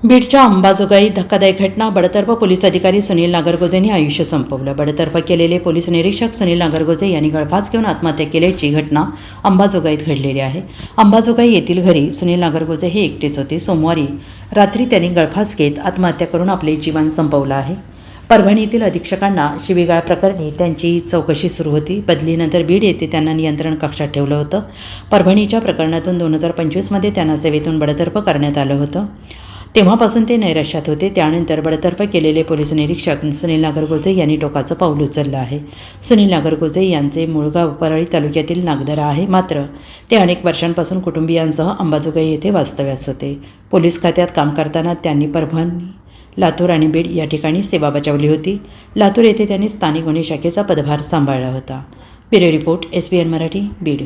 बीडच्या अंबाजोगाई धक्कादायक घटना. बडतर्फ पोलीस अधिकारी सुनील नागरगोजेंनी आयुष्य संपवलं. बडतर्फ केलेले पोलीस निरीक्षक सुनील नागरगोजे यांनी गळफास घेऊन आत्महत्या केल्याची घटना अंबाजोगाईत घडलेली आहे. अंबाजोगाई येथील घरी सुनील नागरगोजे हे एकटेच होते. सोमवारी रात्री त्यांनी गळफास घेत आत्महत्या करून आपले जीवन संपवलं आहे. परभणी येथील अधीक्षकांना शिवीगाळ प्रकरणी त्यांची चौकशी सुरू होती. बदलीनंतर बीड येथे त्यांना नियंत्रण कक्षात ठेवलं होतं. परभणीच्या प्रकरणातून 2025मध्ये त्यांना सेवेतून बडतर्फ करण्यात आलं होतं. तेव्हापासून ते नैराश्यात होते. त्यानंतर बडतर्फ केलेले पोलीस निरीक्षक सुनील नागरगोजे यांनी टोकाचं पाऊल उचललं आहे. सुनील नागरगोजे यांचे मूळ गाव परळी तालुक्यातील नागदरा आहे. मात्र ते अनेक वर्षांपासून कुटुंबियांसह अंबाजोगाई येथे वास्तव्यास होते. पोलीस खात्यात काम करताना त्यांनी परभणी, लातूर आणि बीड या ठिकाणी सेवा बजावली होती. लातूर येथे त्यांनी स्थानिक गुन्हे शाखेचा पदभार सांभाळला होता. Bureau report, SBN Marathi, Beed.